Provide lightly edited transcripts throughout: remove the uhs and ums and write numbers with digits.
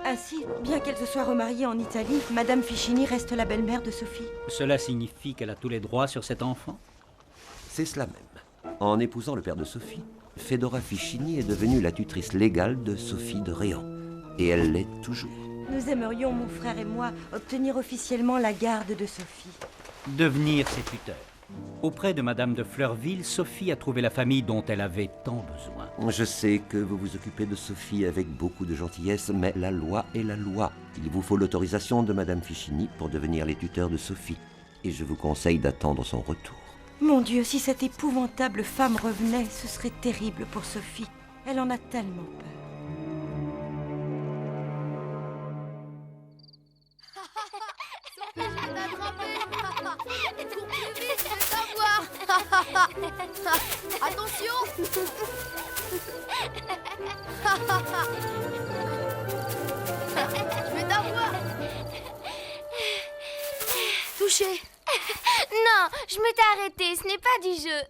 Ainsi, bien qu'elle se soit remariée en Italie, Madame Ficini reste la belle-mère de Sophie. Cela signifie qu'elle a tous les droits sur cet enfant? C'est cela même. En épousant le père de Sophie, Fedora Ficini est devenue la tutrice légale de Sophie de Réan. Et elle l'est toujours. Nous aimerions, mon frère et moi, obtenir officiellement la garde de Sophie. Devenir ses tuteurs. Auprès de Madame de Fleurville, Sophie a trouvé la famille dont elle avait tant besoin. Je sais que vous vous occupez de Sophie avec beaucoup de gentillesse, mais la loi est la loi. Il vous faut l'autorisation de Madame Ficini pour devenir les tuteurs de Sophie. Et je vous conseille d'attendre son retour. Mon Dieu, si cette épouvantable femme revenait, ce serait terrible pour Sophie. Elle en a tellement peur. Attention. Je vais t'avoir. Touché. Non, je m'étais arrêtée, ce n'est pas du jeu.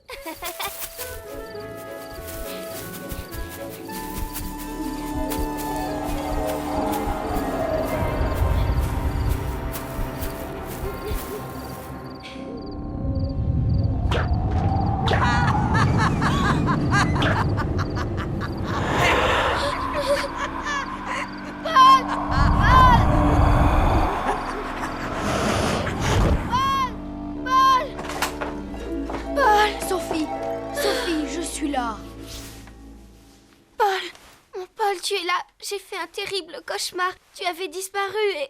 Tu es là, j'ai fait un terrible cauchemar. Tu avais disparu et...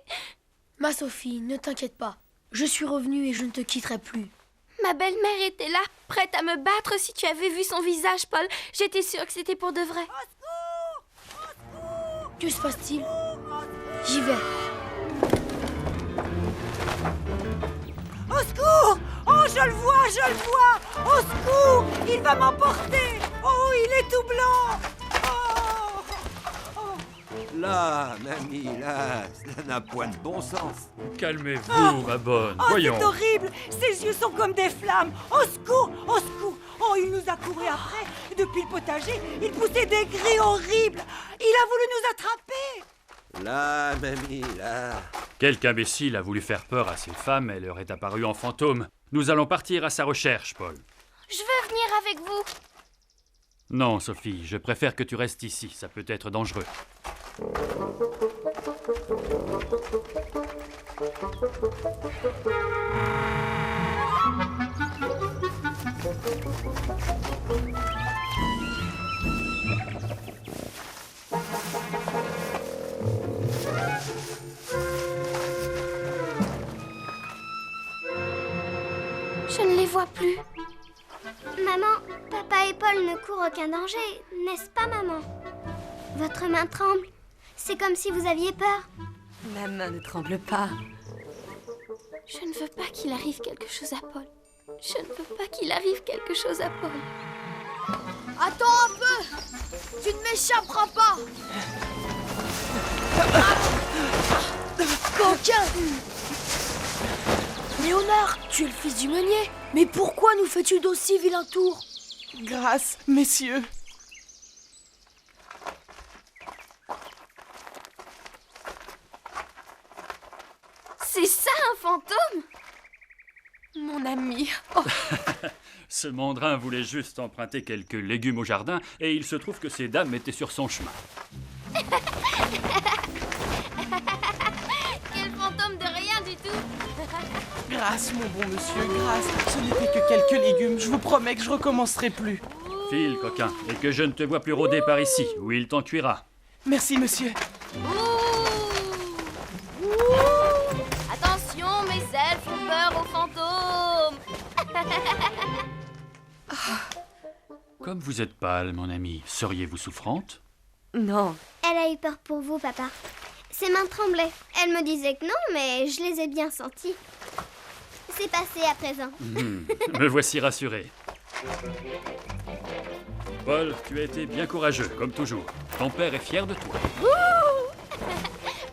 Ma Sophie, ne t'inquiète pas. Je suis revenue et je ne te quitterai plus. Ma belle-mère était là, prête à me battre si tu avais vu son visage, Paul. J'étais sûre que c'était pour de vrai. Que se passe-t-il? J'y vais. Au secours! Oh, je le vois! Au secours! Il va m'emporter! Oh, il est tout blanc! Là, mamie, là, cela n'a point de bon sens. Calmez-vous, ma bonne, voyons. C'est horrible! Ses yeux sont comme des flammes! Au secours! Au secours! Oh, il nous a couru après! Depuis le potager, il poussait des cris horribles! Il a voulu nous attraper! Là, mamie, là... Quelque imbécile a voulu faire peur à ces femmes et leur est apparu en fantôme. Nous allons partir à sa recherche, Paul. Je veux venir avec vous. Non, Sophie, je préfère que tu restes ici, ça peut être dangereux. Je ne les vois plus. Maman, papa et Paul ne courent aucun danger, n'est-ce pas, maman? Votre main tremble. C'est comme si vous aviez peur. Ma main ne tremble pas. Je ne veux pas qu'il arrive quelque chose à Paul. Je ne veux pas qu'il arrive quelque chose à Paul. Attends un peu! Tu ne m'échapperas pas! Coquin! Léonard, tu es le fils du meunier. Mais pourquoi nous fais-tu d'aussi vilains tours? Grâce, messieurs. C'est ça un fantôme? mon ami. Oh, Ce mandrin voulait juste emprunter quelques légumes au jardin et il se trouve que ces dames étaient sur son chemin. Quel fantôme de rien du tout. grâce, mon bon monsieur, grâce. Ce n'était que quelques légumes. Je vous promets que je recommencerai plus. File, coquin, et que je ne te vois plus rôder par ici, où il t'en cuira. Merci, monsieur. Attention, mes ailes font peur aux fantômes. Comme vous êtes pâle, mon ami, seriez-vous souffrante? Non. Elle a eu peur pour vous, papa. Ses mains tremblaient. Elle me disait que non, mais je les ai bien senties. C'est passé à présent. Me voici rassuré. Paul, tu as été bien courageux, comme toujours. Ton père est fier de toi.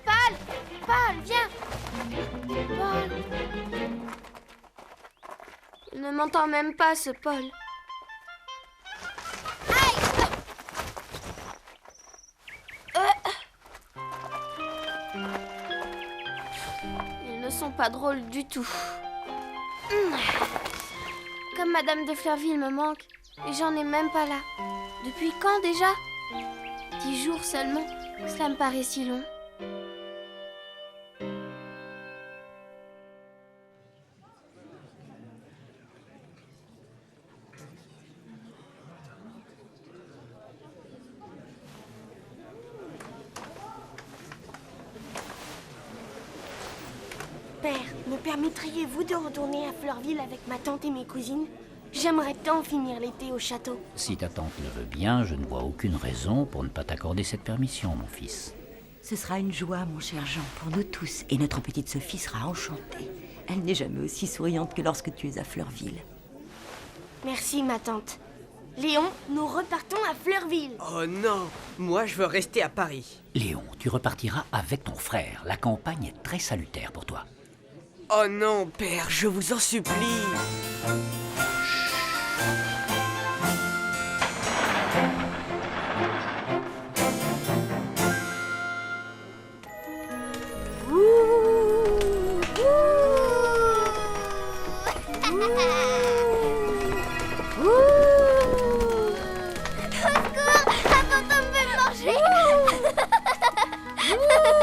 Paul, viens. Paul. Il ne m'entend même pas, ce Paul. Ils ne sont pas drôles du tout. Comme Madame de Fleurville me manque, et j'en ai même pas là. Depuis quand déjà? 10 jours seulement. Cela me paraît si long. Père, me permettriez-vous de retourner à Fleurville avec ma tante et mes cousines? J'aimerais tant finir l'été au château. Si ta tante le veut bien, je ne vois aucune raison pour ne pas t'accorder cette permission, mon fils. Ce sera une joie, mon cher Jean, pour nous tous. Et notre petite Sophie sera enchantée. Elle n'est jamais aussi souriante que lorsque tu es à Fleurville. Merci, ma tante. Léon, nous repartons à Fleurville. Oh non, moi je veux rester à Paris. Léon, tu repartiras avec ton frère. La campagne est très salutaire pour toi. Oh non, père, je vous en supplie.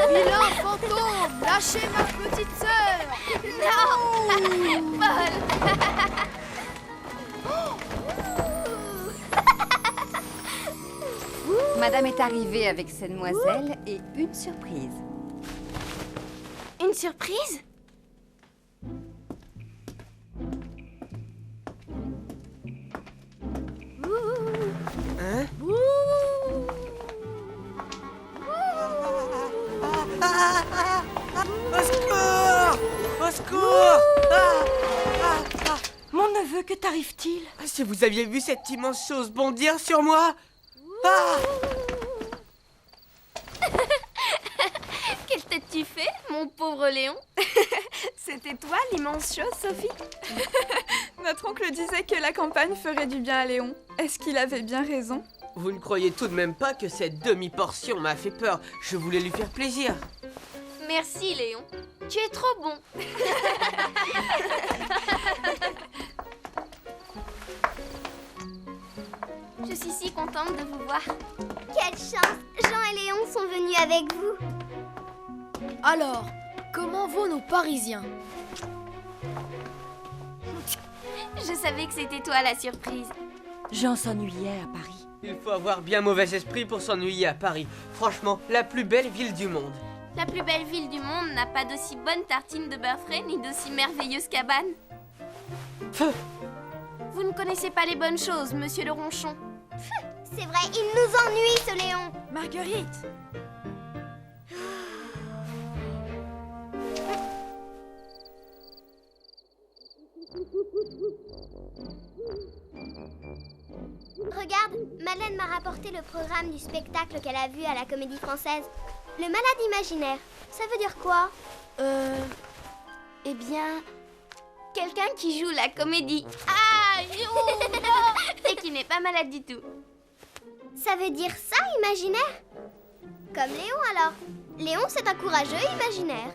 Vilain fantôme, lâchez ma petite sœur. Non, Paul. Madame est arrivée avec ses demoiselles et une surprise. Une surprise? Hein? Au secours! Au secours! Mon neveu, que t'arrive-t-il? Si vous aviez vu cette immense chose bondir sur moi! Ah! Quelle tête tu fais, mon pauvre Léon? C'était toi l'immense chose, Sophie? Notre oncle disait que la campagne ferait du bien à Léon. Est-ce qu'il avait bien raison? Vous ne croyez tout de même pas que cette demi-portion m'a fait peur? Je voulais lui faire plaisir. Merci, Léon. Tu es trop bon. Je suis si contente de vous voir. Quelle chance! Jean et Léon sont venus avec vous. Alors, comment vont nos Parisiens? Je savais que c'était toi la surprise. Jean s'ennuyait à Paris. Il faut avoir bien mauvais esprit pour s'ennuyer à Paris. Franchement, la plus belle ville du monde. La plus belle ville du monde n'a pas d'aussi bonne tartine de beurre frais ni d'aussi merveilleuse cabane. Feu! Vous ne connaissez pas les bonnes choses, monsieur le ronchon. C'est vrai, il nous ennuie, ce Léon. Marguerite! Regarde, Madeleine m'a rapporté le programme du spectacle qu'elle a vu à la Comédie Française. Le malade imaginaire. Ça veut dire quoi? Eh bien, quelqu'un qui joue la comédie. Ah, joue et qui n'est pas malade du tout. Ça veut dire ça, imaginaire? Comme Léon, alors. Léon, c'est un courageux imaginaire.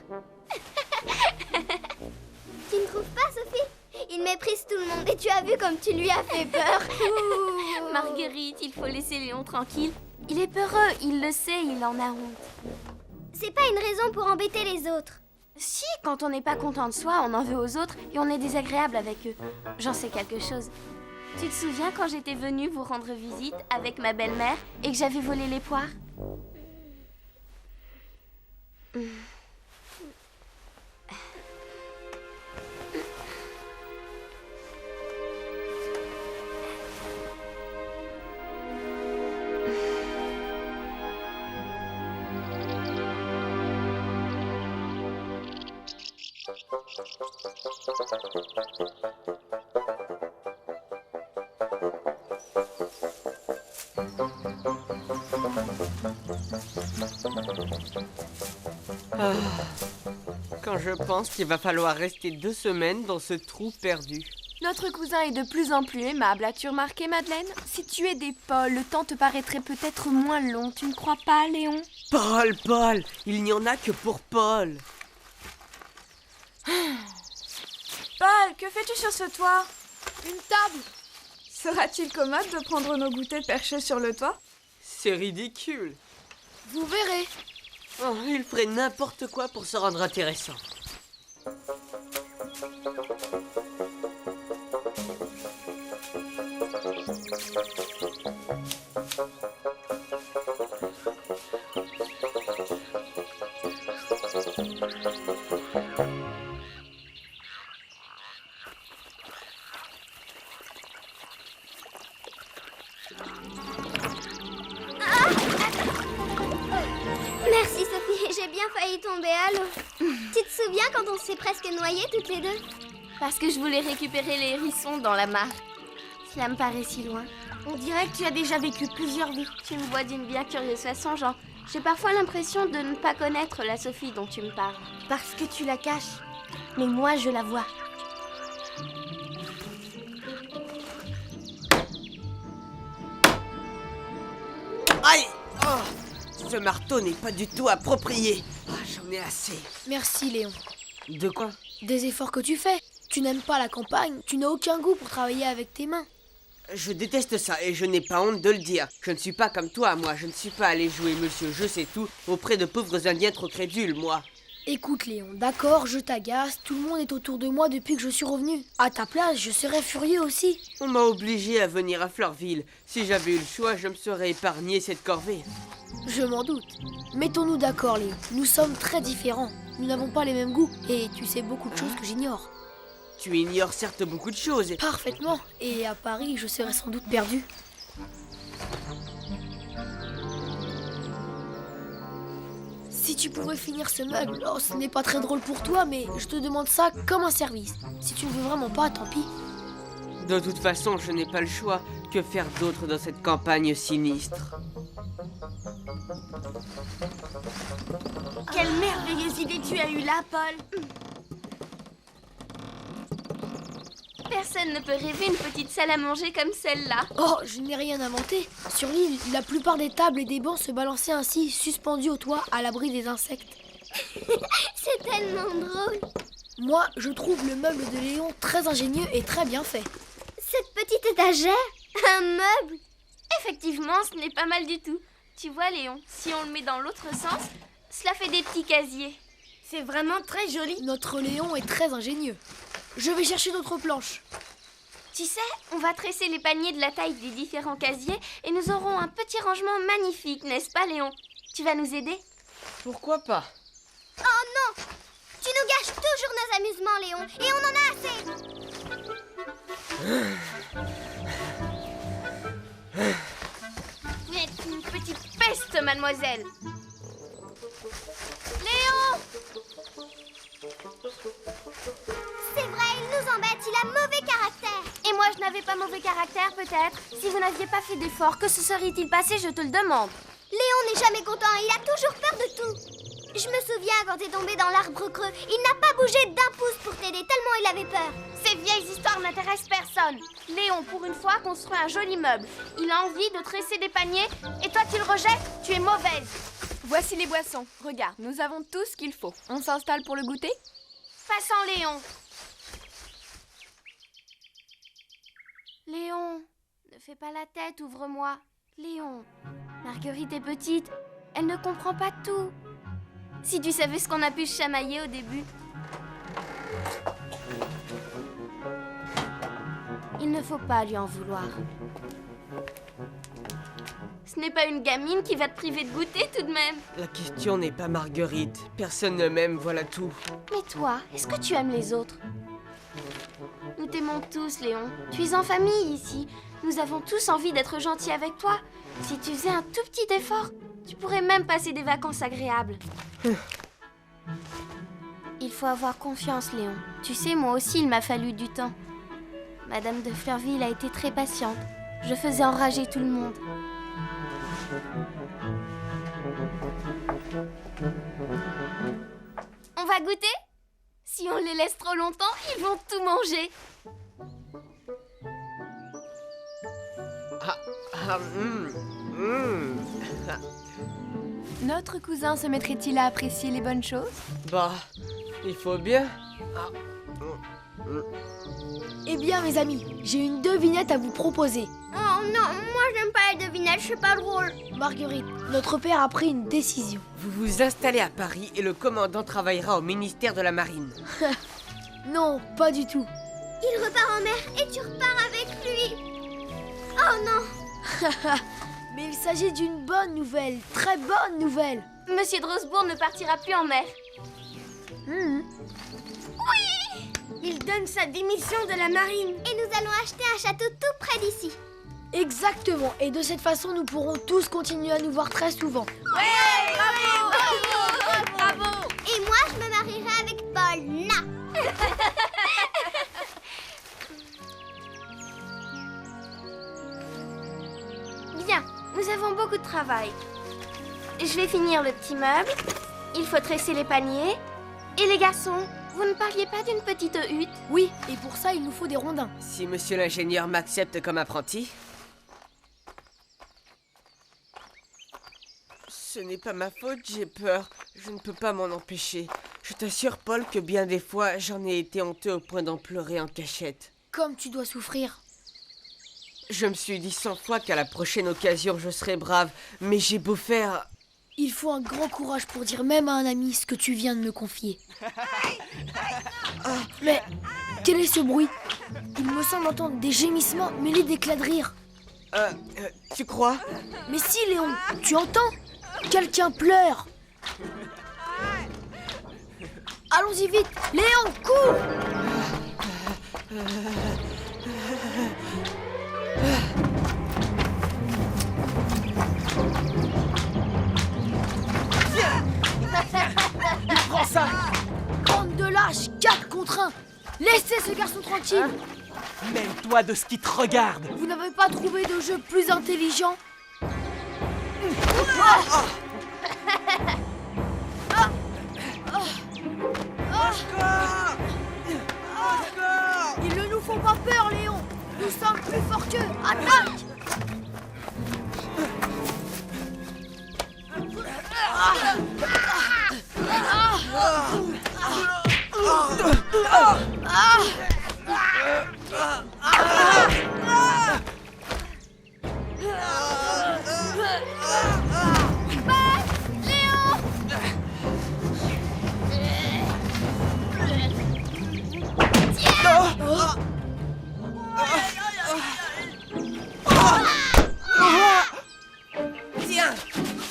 Tu ne trouves pas, Sophie? Il Il méprise tout le monde et tu as vu comme tu lui as fait peur. Marguerite, il faut laisser Léon tranquille. Il est peureux, il le sait, il en a honte. C'est pas une raison pour embêter les autres. Si, quand on n'est pas content de soi, on en veut aux autres et on est désagréable avec eux. J'en sais quelque chose. Tu te souviens quand j'étais venue vous rendre visite avec ma belle-mère et que j'avais volé les poires? Quand je pense qu'il va falloir rester 2 semaines dans ce trou perdu. Notre cousin est de plus en plus aimable, as-tu remarqué, Madeleine? Si tu aidais Paul, le temps te paraîtrait peut-être moins long, tu ne crois pas, Léon? Paul, il n'y en a que pour Paul. Paul, que fais-tu sur ce toit? Une table. Sera-t-il commode de prendre nos goûters perchés sur le toit? C'est ridicule. Vous verrez. Oh, il ferait n'importe quoi pour se rendre intéressant. Merci Sophie, j'ai bien failli tomber à l'eau. Tu te souviens quand on s'est presque noyés toutes les deux? Parce que je voulais récupérer les hérissons dans la mare. Cela me paraît si loin. On dirait que tu as déjà vécu plusieurs vies. Tu me vois d'une bien curieuse façon, Jean. J'ai parfois l'impression de ne pas connaître la Sophie dont tu me parles. Parce que tu la caches. Mais moi, je la vois. Aïe! Oh, ce marteau n'est pas du tout approprié. Ah, j'en ai assez. Merci Léon. De quoi? Des efforts que tu fais. Tu n'aimes pas la campagne, tu n'as aucun goût pour travailler avec tes mains. Je déteste ça et je n'ai pas honte de le dire. Je ne suis pas comme toi, moi. Je ne suis pas allé jouer monsieur je sais tout auprès de pauvres indiens trop crédules, moi. Écoute Léon, d'accord, je t'agace, tout le monde est autour de moi depuis que je suis revenu. À ta place, je serais furieux aussi. On m'a obligé à venir à Fleurville. Si j'avais eu le choix, je me serais épargné cette corvée. Je m'en doute. Mettons-nous d'accord Léon, nous sommes très différents. Nous n'avons pas les mêmes goûts et tu sais beaucoup de choses que j'ignore. Tu ignores certes beaucoup de choses. Parfaitement, et à Paris, je serais sans doute perdu. Si tu pouvais finir ce meuble, oh, ce n'est pas très drôle pour toi, mais je te demande ça comme un service. Si tu ne veux vraiment pas, tant pis. De toute façon, je n'ai pas le choix. Que faire d'autre dans cette campagne sinistre? Quelle merveilleuse idée tu as eue là, Paul. Personne ne peut rêver une petite salle à manger comme celle-là. Oh, je n'ai rien inventé. Sur l'île, la plupart des tables et des bancs se balançaient ainsi, suspendus au toit, à l'abri des insectes. C'est tellement drôle. Moi, je trouve le meuble de Léon très ingénieux et très bien fait. Cette petite étagère, un meuble. Effectivement, ce n'est pas mal du tout. Tu vois, Léon, si on le met dans l'autre sens, cela fait des petits casiers. C'est vraiment très joli. Notre Léon est très ingénieux. Je vais chercher d'autres planches. Tu sais, on va tresser les paniers de la taille des différents casiers et nous aurons un petit rangement magnifique, n'est-ce pas, Léon? Tu vas nous aider? Pourquoi pas? Oh non! Tu nous gâches toujours nos amusements, Léon, et on en a assez. Vous êtes une petite peste, mademoiselle. Léon! C'est vrai, il nous embête, il a mauvais caractère. Et moi, je n'avais pas mauvais caractère, peut-être? Si vous n'aviez pas fait d'efforts, que se serait-il passé, je te le demande? Léon n'est jamais content, il a toujours peur de tout. Je me souviens quand t'es tombé dans l'arbre creux, il n'a pas bougé d'un pouce pour t'aider, tellement il avait peur. Ces vieilles histoires n'intéressent personne. Léon, pour une fois, construit un joli meuble. Il a envie de tresser des paniers, et toi, tu le rejettes? Tu es mauvaise. Voici les boissons. Regarde, nous avons tout ce qu'il faut. On s'installe pour le goûter? Passons, Léon. Léon, ne fais pas la tête, ouvre-moi. Léon, Marguerite est petite, elle ne comprend pas tout. Si tu savais ce qu'on a pu se chamailler au début. Il ne faut pas lui en vouloir. Ce n'est pas une gamine qui va te priver de goûter tout de même. La question n'est pas Marguerite. Personne ne m'aime, voilà tout. Mais toi, est-ce que tu aimes les autres? Nous t'aimons tous, Léon. Tu es en famille ici. Nous avons tous envie d'être gentils avec toi. Si tu faisais un tout petit effort, tu pourrais même passer des vacances agréables. Il faut avoir confiance, Léon. Tu sais, moi aussi, il m'a fallu du temps. Madame de Fleurville a été très patiente. Je faisais enrager tout le monde. On va goûter? Si on les laisse trop longtemps, ils vont tout manger. Notre cousin se mettrait-il à apprécier les bonnes choses? Bah, il faut bien. Eh bien, mes amis, j'ai une devinette à vous proposer. Oh non, moi j'aime pas les devinettes, c'est pas drôle. Marguerite, notre père a pris une décision. Vous vous installez à Paris et le commandant travaillera au ministère de la Marine. Non, pas du tout. Il repart en mer et tu repars avec lui. Oh non. Mais il s'agit d'une bonne nouvelle, très bonne nouvelle. Monsieur de Rosebourg ne partira plus en mer. Il donne sa démission de la marine. Et nous allons acheter un château tout près d'ici. Exactement, et de cette façon, nous pourrons tous continuer à nous voir très souvent. Bravo! Et moi, je me marierai avec Paul, là. Bien, nous avons beaucoup de travail. Je vais finir le petit meuble. Il faut tresser les paniers. Et les garçons, vous ne parliez pas d'une petite hutte? Oui, et pour ça, il nous faut des rondins. Si monsieur l'ingénieur m'accepte comme apprenti. Ce n'est pas ma faute, j'ai peur. Je ne peux pas m'en empêcher. Je t'assure, Paul, que bien des fois, j'en ai été honteux au point d'en pleurer en cachette. Comme tu dois souffrir. Je me suis dit 100 fois qu'à la prochaine occasion, je serai brave. Mais j'ai beau faire... Il faut un grand courage pour dire même à un ami ce que tu viens de me confier. Mais quel est ce bruit? Il me semble entendre des gémissements mêlés d'éclats de rire. Tu crois? Mais si, Léon, tu entends? Quelqu'un pleure. Allons-y vite. Léon, cours! Prends ça! Bande de lâches, 4 contre 1. Laissez ce garçon tranquille. Mêle-toi de ce qui te regarde! Vous n'avez pas trouvé de jeu plus intelligent? Ils ne nous font pas peur, Léon. Nous sommes plus forts qu'eux. Attaque! Tiens!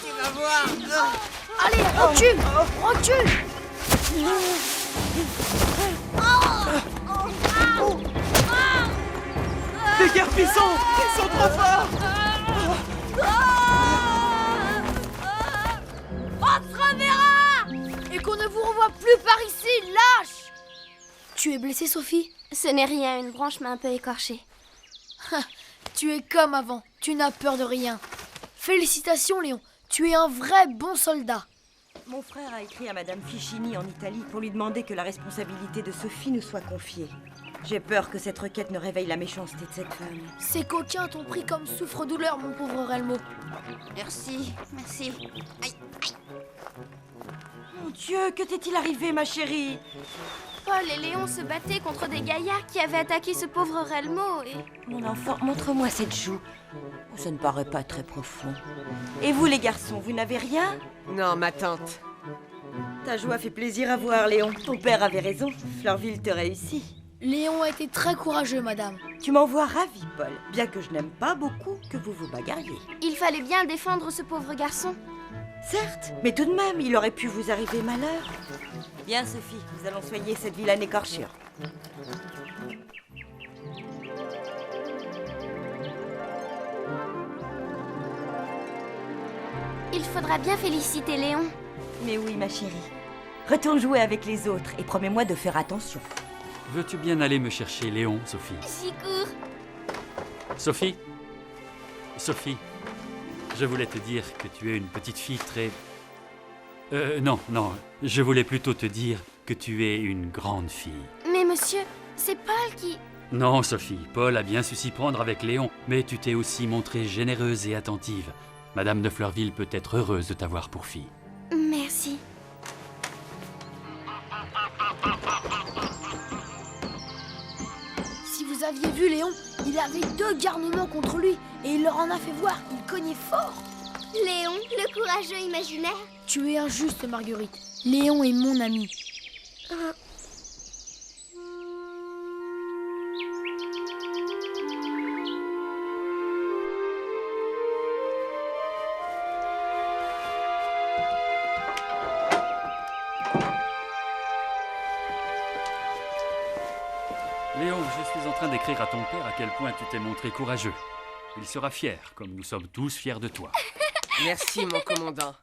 Tu vas voir! Allez, recule! Recule! Les garpissons! Ils sont trop forts! On se reverra! Et qu'on ne vous revoie plus par ici, lâche! Tu es blessée, Sophie? Ce n'est rien, une branche m'a un peu écorchée. Tu es comme avant, tu n'as peur de rien. Félicitations, Léon, tu es un vrai bon soldat. Mon frère a écrit à Madame Fichini en Italie pour lui demander que la responsabilité de Sophie nous soit confiée. J'ai peur que cette requête ne réveille la méchanceté de cette femme. Ces coquins t'ont pris comme souffre-douleur, mon pauvre Relmo. Merci, merci. Aïe, aïe. Mon Dieu, que t'est-il arrivé, ma chérie? Paul et Léon se battaient contre des gaillards qui avaient attaqué ce pauvre Relmo et... Mon enfant, montre-moi cette joue. Ça ne paraît pas très profond. Et vous, les garçons, vous n'avez rien? Non, ma tante. Ta joie fait plaisir à voir, Léon. Ton père avait raison. Fleurville te réussit. Léon a été très courageux, madame. Tu m'envoies ravi, Paul. Bien que je n'aime pas beaucoup que vous vous bagarriez. Il fallait bien défendre ce pauvre garçon. Certes, mais tout de même, il aurait pu vous arriver malheur. Bien, Sophie, nous allons soigner cette vilaine écorchure. Il faudra bien féliciter Léon. Mais oui, ma chérie. Retourne jouer avec les autres et promets-moi de faire attention. Veux-tu bien aller me chercher Léon, Sophie? J'y cours. Sophie? Sophie, je voulais te dire que tu es une petite fille très... non, je voulais plutôt te dire que tu es une grande fille. Mais monsieur, c'est Paul qui... Non, Sophie, Paul a bien su s'y prendre avec Léon, mais tu t'es aussi montrée généreuse et attentive. Madame de Fleurville peut être heureuse de t'avoir pour fille. Merci. Si vous aviez vu Léon, il avait 2 garnements contre lui et il leur en a fait voir. Il cognait fort. Léon, le courageux imaginaire. Tu es injuste, Marguerite. Léon est mon ami. Léon, je suis en train d'écrire à ton père à quel point tu t'es montré courageux. Il sera fier, comme nous sommes tous fiers de toi. Merci, mon commandant.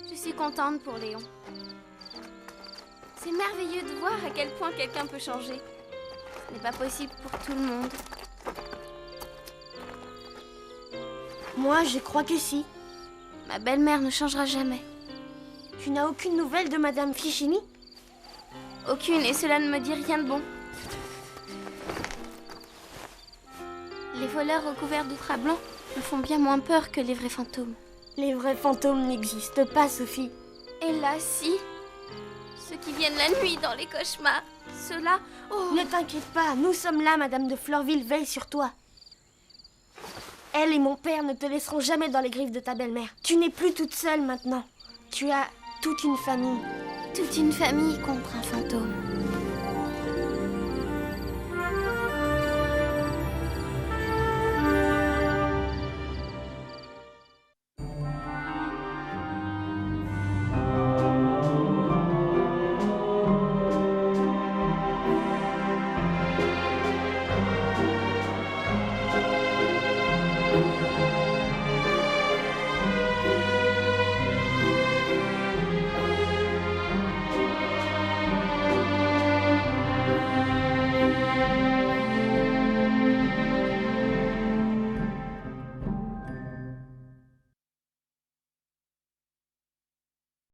Je suis contente pour Léon. C'est merveilleux de voir à quel point quelqu'un peut changer. Ce n'est pas possible pour tout le monde. Moi, je crois que si. Ma belle-mère ne changera jamais. Tu n'as aucune nouvelle de Madame Fichini? Aucune, et cela ne me dit rien de bon. Les voleurs recouverts de drap blanc me font bien moins peur que les vrais fantômes. Les vrais fantômes n'existent pas, Sophie. Et là, si. Ceux qui viennent la nuit dans les cauchemars. Ceux-là... Oh. Ne t'inquiète pas, nous sommes là, Madame de Fleurville veille sur toi. Elle et mon père ne te laisseront jamais dans les griffes de ta belle-mère. Tu n'es plus toute seule maintenant. Tu as toute une famille. Toute une famille contre un fantôme.